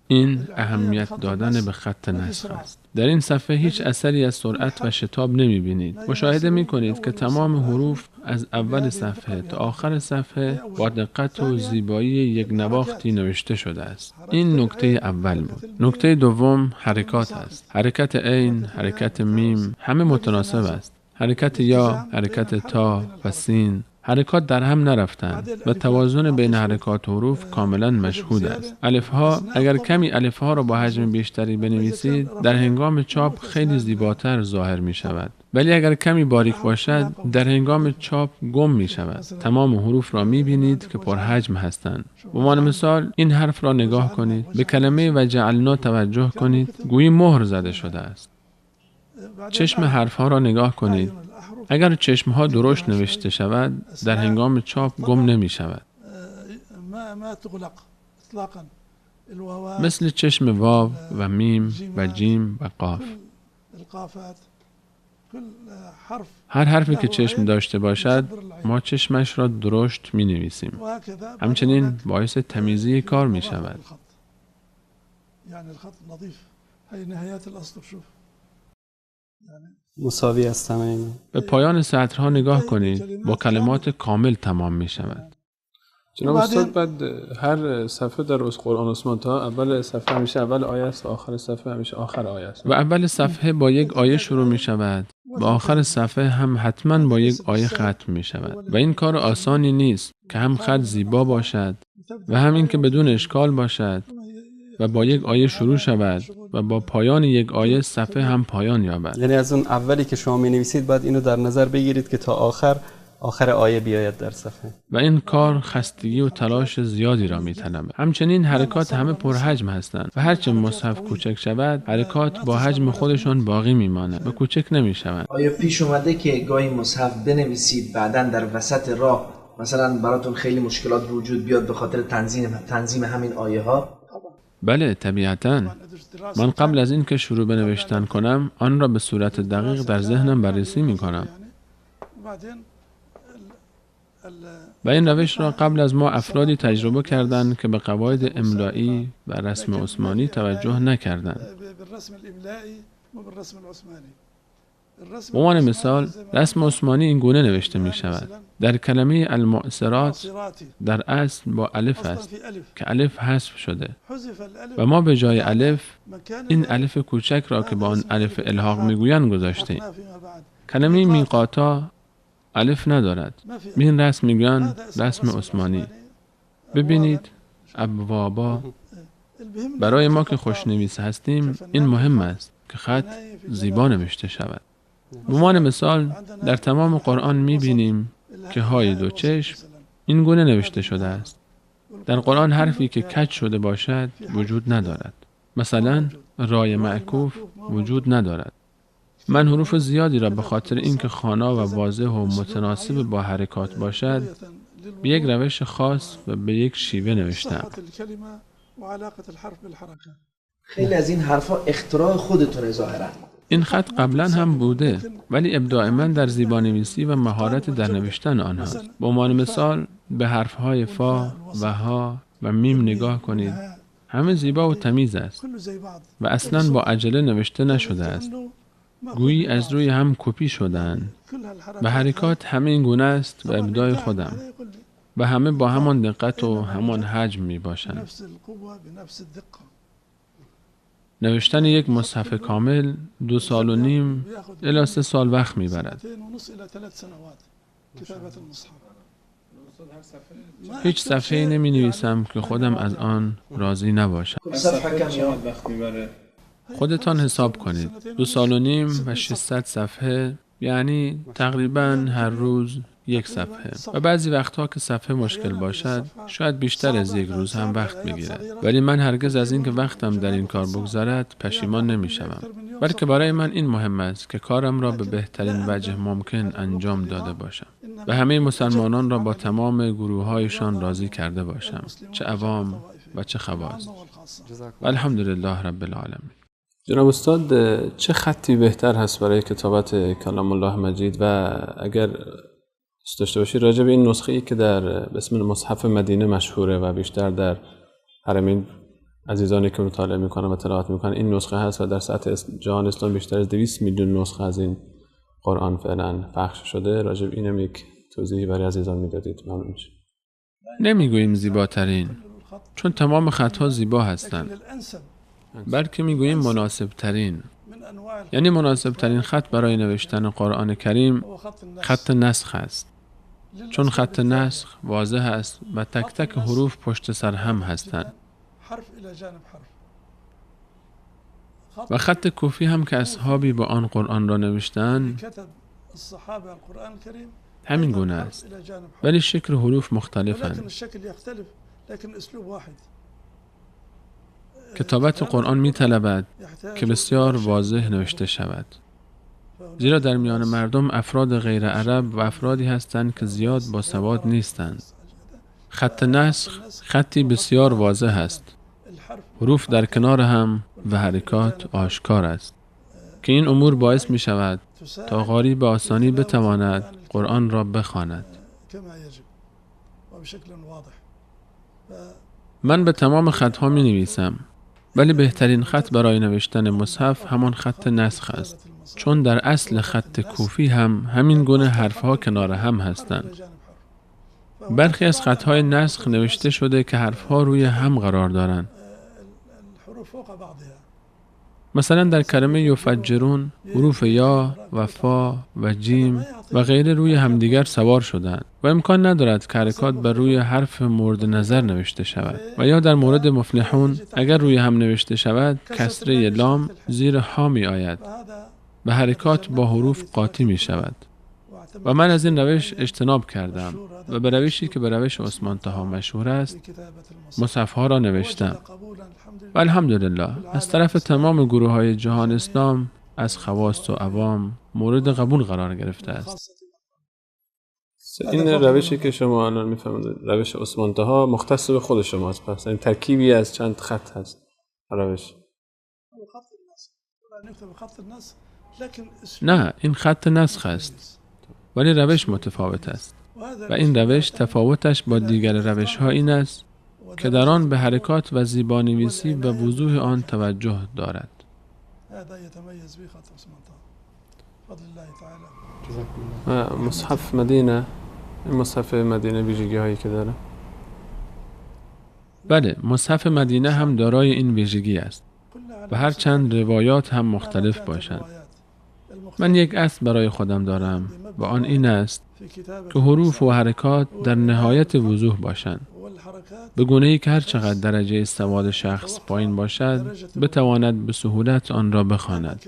این اهمیت دادن به خط نسخ است. در این صفحه هیچ اثری از سرعت و شتاب نمی بینید. مشاهده می کنید که تمام حروف از اول صفحه تا آخر صفحه با دقت و زیبایی یک نواختی نوشته شده است. این نکته اول بود. نکته دوم حرکات است. حرکت عین، حرکت میم همه متناسب است. حرکت یا، حرکت تا و سین حرکات در هم نرفتند و توازن بین حرکات و حروف کاملا مشهود است. الفها اگر کمی الفها را با حجم بیشتری بنویسید در هنگام چاپ خیلی زیباتر ظاهر می شود. ولی اگر کمی باریک باشد در هنگام چاپ گم می شود. تمام حروف را می بینید که پرحجم هستند. به عنوان مثال این حرف را نگاه کنید. به کلمه و جعلنا توجه کنید. گویی مهر زده شده است. چشم حرفها را نگاه کنید. اگر چشمها درشت نوشته شود در هنگام چاپ گم نمی شود. مثل چشم واو و میم و جیم و قاف. هر حرفی که چشم داشته باشد ما چشمش را درشت می نویسیم. همچنین باعث تمیزی کار می شود. مساوی است تمام. به پایان سطرها نگاه کنید. با کلمات کامل تمام می شود. جناب استاد بعد هر صفحه در قرآن عثمان تا اول صفحه همیشه اول آیه است و آخر صفحه همیشه آخر آیه است و اول صفحه با یک آیه شروع می شود و آخر صفحه هم حتما با یک آیه ختم می شود و این کار آسانی نیست که هم خط زیبا باشد و هم این که بدون اشکال باشد و با یک آیه شروع شود و با پایان یک آیه صفحه هم پایان یابد. یعنی از اون اولی که شما می نویسید باید اینو در نظر بگیرید که تا آخر آیه بیاید در صفحه و این کار خستگی و تلاش زیادی را می‌طلبد. همچنین حرکات همه پرحجم هستند و هرچه مصحف کوچک شود حرکات با حجم خودشون باقی میمانند و کوچک نمیشوند. آیا پیش اومده که گاهی مصحف بنویسید بعداً در وسط راه مثلا براتون خیلی مشکلات وجود بیاد به خاطر تنظیم همین آیه ها؟ بله طبیعتاً. من قبل از این که شروع به نوشتن کنم آن را به صورت دقیق در ذهنم بررسی می‌کنم. و این روش را قبل از ما افرادی تجربه کردند که به قواعد املایی و رسم عثمانی توجه نکردند. به عنوان مثال رسم عثمانی این گونه نوشته می شود: در کلمه المعصرات در اصل با الف است که الف حذف شده و ما به جای الف این الف کوچک را که با آن الف الحاق می گویند گذاشتیم. کلمه میقاتا الف ندارد. این رسم میگویند رسم عثمانی. ببینید ابوابا برای ما که خوشنویس هستیم این مهم است که خط زیبا نوشته شود. به عنوان مثال در تمام قرآن میبینیم که های دو چشم این گونه نوشته شده است. در قرآن حرفی که کج شده باشد وجود ندارد. مثلا رای معکوف وجود ندارد. من حروف زیادی را به خاطر اینکه خوانا و واضح و متناسب با حرکات باشد به یک روش خاص و به یک شیوه نوشتم. خیلی از این حرفا اختراع خودتونه ظاهرا. این خط قبلا هم بوده ولی ابداع من در زیبانویسی و مهارت در نوشتن آنهاست. به عنوان مثال به حرفهای فا و ها و میم نگاه کنید. همه زیبا و تمیز است و اصلا با عجله نوشته نشده است. گویی از روی هم کپی شدند و حرکات همه این گونه است و ابداع خودم و همه با همان دقت و همان حجم می باشند. نوشتن یک مصحف کامل 2.5 سال الی 3 سال وقت می برد. هیچ صفحه‌ای نمی نویسم که خودم از آن راضی نباشم. خودتان حساب کنید. 2.5 سال و 600 صفحه یعنی تقریباً هر روز یک صفحه و بعضی وقتها که صفحه مشکل باشد شاید بیشتر از یک روز هم وقت بگیرد. ولی من هرگز از اینکه وقتم در این کار بگذرد پشیمان نمی‌شوم. بلکه برای من این مهم است که کارم را به بهترین وجه ممکن انجام داده باشم و همه مسلمانان را با تمام گروه‌هایشان راضی کرده باشم، چه عوام و چه خواص. الحمدلله رب العالمین. جناب استاد چه خطی بهتر هست برای کتابت کلام الله مجید و اگر داشته باشید راجع به این نسخه‌ای که در اسم مصحف مدینه مشهوره و بیشتر در حرمین عزیزانی که مطالعه میکنن و تلاوت میکنن این نسخه هست و در سطح جهان اسلام بیشتر از 200 میلیون نسخه از این قرآن فعلا پخش شده. راجع به اینم یک توضیحی برای عزیزان میدادید ممنون میشم. نمیگوییم زیباترین چون تمام خطها زیبا هستند، بلکه میگوییم مناسب ترین. یعنی مناسب ترین خط برای نوشتن قرآن کریم خط نسخ است، چون خط نسخ واضح است و تک تک حروف پشت سر هم هستند. و خط کوفی هم که اصحابی با آن قرآن را نوشتند همین گونه است، ولی شکل حروف مختلفند. کتابت قرآن می طلبد که بسیار واضح نوشته شود، زیرا در میان مردم افراد غیر عرب و افرادی هستند که زیاد باسواد نیستند. خط نسخ خطی بسیار واضح است، حروف در کنار هم و حرکات آشکار است که این امور باعث می شود تا قاری به آسانی بتواند قرآن را بخواند. من به تمام خطها می نویسم، ولی بهترین خط برای نوشتن مصحف همان خط نسخ است، چون در اصل خط کوفی هم همین گونه حرفها کنار هم هستند. برخی از خطهای نسخ نوشته شده که حرفها روی هم قرار دارند. مثلا در کلمه یفجرون حروف یا و فا و جیم و غیره روی همدیگر سوار شدند و امکان ندارد که حرکات بر روی حرف مورد نظر نوشته شود. و یا در مورد مفلحون اگر روی هم نوشته شود کسره لام زیر ها می آید و حرکات با حروف قاطی می شود. و من از این روش اجتناب کردم و به روشی که به روش عثمان طه مشهور است مصحف‌ها را نوشتم و الحمدلله از طرف تمام گروه‌های جهان اسلام از خواص و عوام مورد قبول قرار گرفته است. این روشی که شما الان می‌فهمید روش عثمان طه مختص به خود شماست، پس این ترکیبی از چند خط هست روش. نه، این خط نسخ است ولی روش متفاوت است و این روش تفاوتش با دیگر روش‌ها این است که در آن به حرکات و زیبانویسی و وضوح آن توجه دارد. مصحف مدینه، این مصحف مدینه ویژگی هایی که داره؟ بله، مصحف مدینه هم دارای این ویژگی است و هر چند روایات هم مختلف باشند. من یک اصل برای خودم دارم و آن این است که حروف و حرکات در نهایت وضوح باشند، به گونه‌ای که هر چقدر درجه سواد شخص پایین باشد بتواند به سهولت آن را بخواند.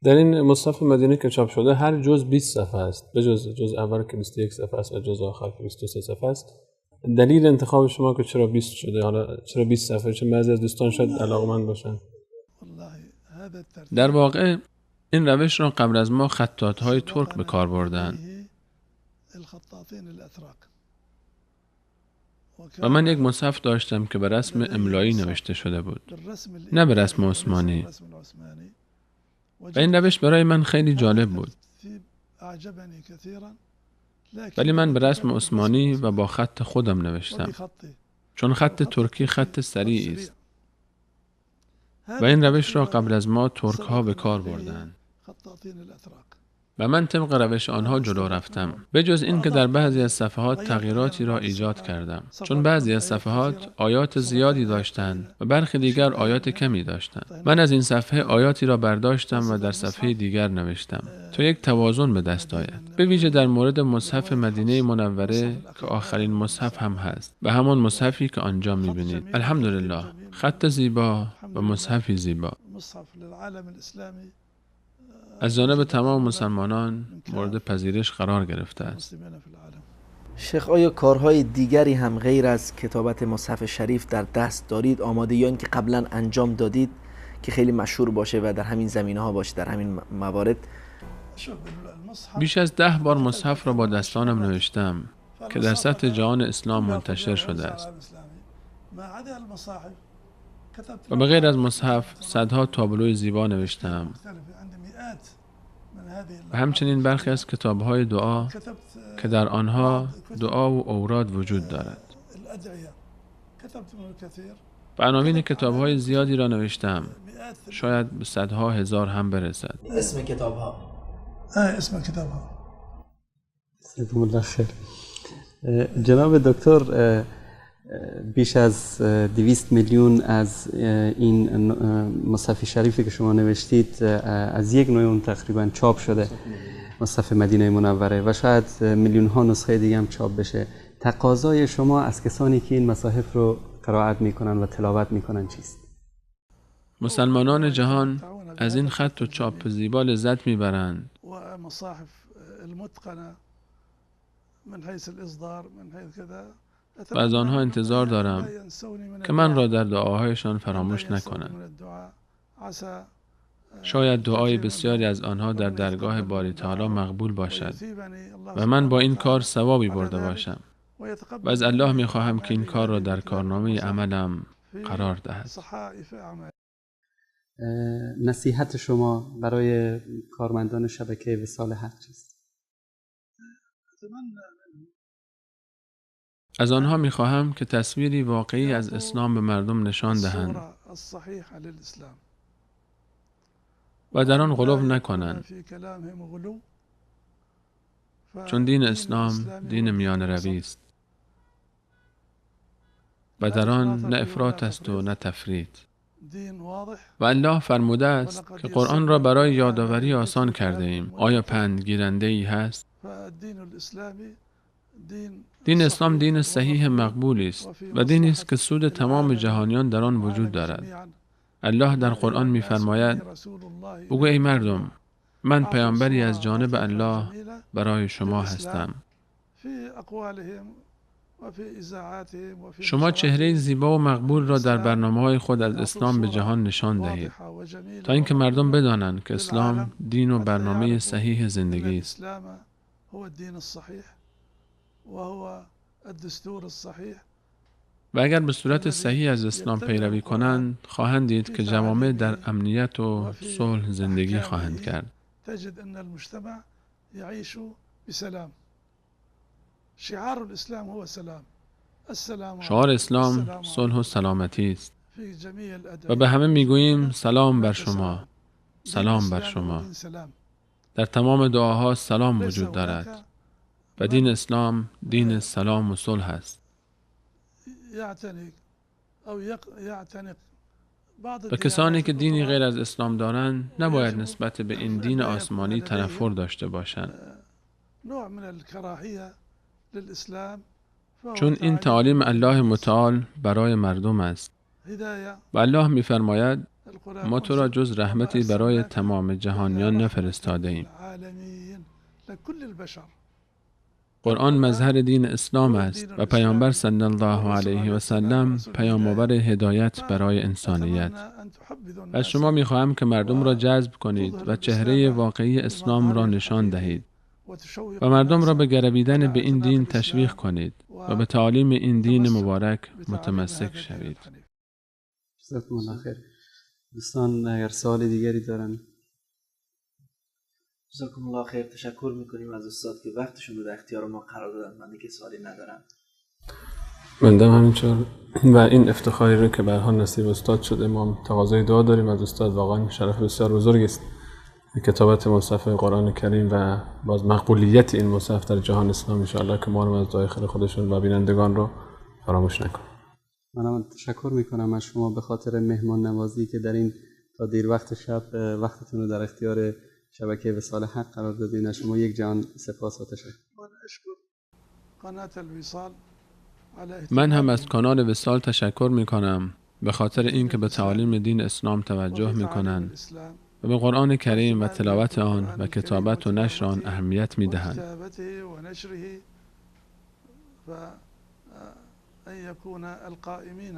در این مصحف مدینه که چاپ شده هر جزء 20 صفحه است، به جز اول که 21 صفحه است و جز آخر که 23 صفحه است. دلیل انتخاب شما که چرا 20 شده، حالا چرا 20 صفحه؟ چون بعضی از دوستان شاید علاقمند باشن. در واقع این روش را قبل از ما خطاط‌های ترک به کار بردند و من یک مصحف داشتم که به رسم املایی نوشته شده بود، نه به رسم عثمانی، و این روش برای من خیلی جالب بود. ولی من به رسم عثمانی و با خط خودم نوشتم، چون خط ترکی خط سریعی است و این روش را قبل از ما ترک ها به کار بردند و من طبق روش آنها جلو رفتم، به جز این که در بعضی از صفحات تغییراتی را ایجاد کردم، چون بعضی از صفحات آیات زیادی داشتند و برخی دیگر آیات کمی داشتند. من از این صفحه آیاتی را برداشتم و در صفحه دیگر نوشتم تا یک توازن به دست آید، به ویژه در مورد مصحف مدینه منوره که آخرین مصحف هم هست و همان مصحفی که آنجا می‌بینید. الحمدلله، خط زیبا و مصحفی زیبا از جانب تمام مسلمانان مورد پذیرش قرار گرفته است. شیخ، آیا کارهای دیگری هم غیر از کتابت مصحف شریف در دست دارید آماده، یا اینکه قبلا انجام دادید که خیلی مشهور باشه و در همین زمینه‌ها باشه، در همین موارد؟ بیش از 10 بار مصحف را با دستانم نوشتم که در سطح جهان اسلام منتشر شده است و به غیر از مصحف صدها تابلوی زیبا نوشتم و همچنین برخی از کتاب‌های دعا که در آنها دعا و اوراد وجود دارد. و عناوین کتاب‌های زیادی را نوشتم، شاید به صدها هزار هم برسد. اسم کتاب‌ها؟ اسم کتاب‌ها. سیدم الله خیر. جناب دکتر، بیش از 200 میلیون از این مصحف شریفی که شما نوشتید از یک نوع اون تقریبا چاپ شده، مصحف مدینه منوره، و شاید میلیون ها نسخه دیگه هم چاپ بشه. تقاضای شما از کسانی که این مصاحف رو قرائت میکنن و تلاوت میکنن چیست؟ مسلمانان جهان از این خط و چاپ زیبا لذت میبرند و از آنها انتظار دارم که من را در دعاهایشان فراموش نکنند. شاید دعای بسیاری از آنها در درگاه باری تعالی مقبول باشد و من با این کار ثوابی برده باشم و از الله می‌خواهم که این کار را در کارنامه عملم قرار دهد. نصیحت شما برای کارمندان شبکه وصال حق چیست؟ از آنها می‌خواهم که تصویری واقعی از اسلام به مردم نشان دهند و در آن غلو نکنند، چون دین اسلام دین میان روی است و در آن نه افراط است و نه تفریط. و الله فرموده است که قرآن را برای یادآوری آسان کرده ایم. آیا پند گیرنده ای هست؟ دین اسلام دین صحیح مقبولی است و دینی است که سود تمام جهانیان در آن وجود دارد. الله در قرآن می‌فرماید: بگو ای مردم، من پیامبری از جانب الله برای شما هستم. شما چهره زیبا و مقبول را در برنامه‌های خود از اسلام به جهان نشان دهید تا اینکه مردم بدانند که اسلام دین و برنامه صحیح زندگی است. و اگر به صورت صحیح از اسلام پیروی کنند، خواهند دید که جوامع در امنیت و صلح زندگی خواهند کرد. شعار اسلام صلح و سلامتی است و به همه میگوییم سلام بر شما، سلام بر شما. در تمام دعاها سلام وجود دارد و دین اسلام دین سلام و صلح است. و کسانی که دینی غیر از اسلام دارند نباید نسبت به این دین آسمانی تنفر داشته باشند، چون این تعالیم الله متعال برای مردم است. و الله می‌فرماید: ما تو را جز رحمتی برای تمام جهانیان نفرستاده ایم. قرآن مظهر دین اسلام است و پیامبر صلی الله علیه و سلم پیام‌آور هدایت برای انسانیت. از شما می‌خواهم که مردم را جذب کنید و چهره واقعی اسلام را نشان دهید و مردم را به گرویدن به این دین تشویق کنید و به تعالیم این دین مبارک متمسک شوید. جزاکم الله خیر. دوستان اگر سوال دیگری دارن. جزاکم الله خیر. تشکر میکنیم از استاد که وقتشون رو در اختیار ما قرار دادن. من دیگه سوالی ندارم. بنده همینطور و این افتخاری رو که به هر حال نصیب استاد شد، امام تقاضای دعا داریم از استاد. واقعا شرف بسیار بزرگی است کتابت مصحف قرآن کریم و باز مقبولیت این مصحف در جهان اسلام. ان شاءالله که ما رو از دعای خیر خودشون و بینندگان رو فراموش نکنیم. منم تشکر میکنم از شما به خاطر مهمان نوازی که در این تا دیر وقت شب وقتتون رو در اختیار شبکه وصال حق قرار دادین. از شما یک جان سپاس و تشکر. من هم از کانال وصال تشکر میکنم به خاطر اینکه به تعالیم دین اسلام توجه میکنند و به قرآن کریم و تلاوت آن و کتابت و نشر آن اهمیت میدهند.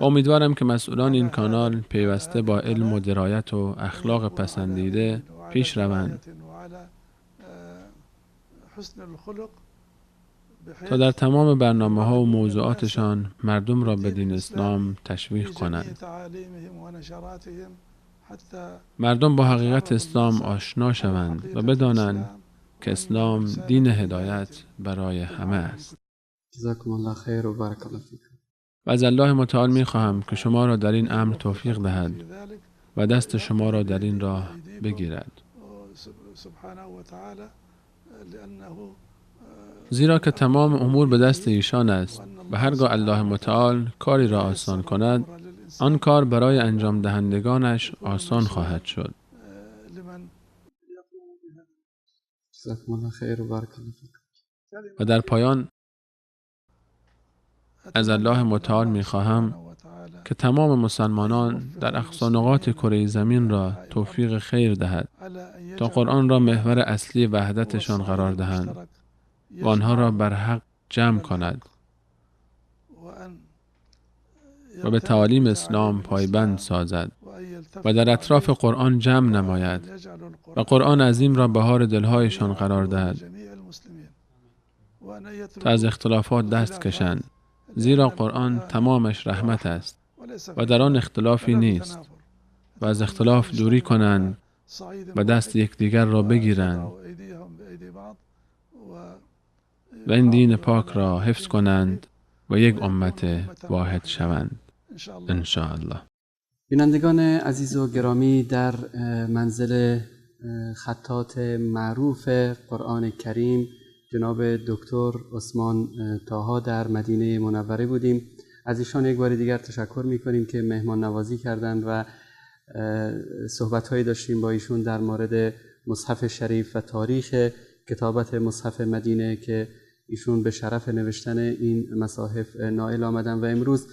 امیدوارم که مسئولان این کانال پیوسته با علم و درایت و اخلاق پسندیده پیش روند تا در تمام برنامه‌ها و موضوعاتشان مردم را به دین اسلام تشویق کنند. مردم با حقیقت اسلام آشنا شوند و بدانند که اسلام دین هدایت برای همه است. جزاکم الله خیر و بارک الله فیکم. و از الله متعال می‌خواهم که شما را در این امر توفیق دهد و دست شما را در این راه بگیرد، زیرا که تمام امور به دست ایشان است و هرگاه الله متعال کاری را آسان کند، آن کار برای انجام دهندگانش آسان خواهد شد. جزاکم الله خیر و بارک الله فیکم. و در پایان از الله متعال می‌خواهم که تمام مسلمانان در اقصا نقاط کره زمین را توفیق خیر دهد تا قرآن را محور اصلی وحدتشان قرار دهند و آنها را بر حق جمع کند و به تعالیم اسلام پایبند سازد و در اطراف قرآن جمع نماید و قرآن عظیم را بهار دلهایشان قرار دهد تا از اختلافات دست کشند، زیرا قرآن تمامش رحمت است و در آن اختلافی نیست، و از اختلاف دوری کنند و دست یکدیگر را بگیرند و این دین پاک را حفظ کنند و یک امت واحد شوند ان شاء الله. بینندگان عزیز و گرامی، در منزل خطاط معروف قرآن کریم جناب دکتر عثمان طاها در مدینه منوره بودیم. از ایشان یک بار دیگر تشکر می‌کنیم که مهمان نوازی کردند و صحبت‌هایی داشتیم با ایشون در مورد مصحف شریف و تاریخ کتابت مصحف مدینه که ایشون به شرف نوشتن این مصاحف نائل آمدن و امروز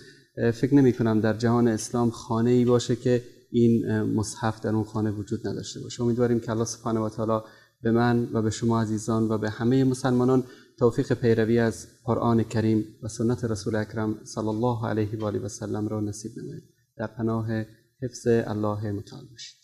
فکر نمی‌کنم در جهان اسلام خانه‌ای باشه که این مصحف در اون خانه وجود نداشته باشه. امیدواریم که الله سبحانه و تعالی به من و به شما عزیزان و به همه مسلمانان توفیق پیروی از قرآن کریم و سنت رسول اکرم صلی الله علیه و آله و سلم را نصیب نماید. در پناه حفظ الله متعال باشید.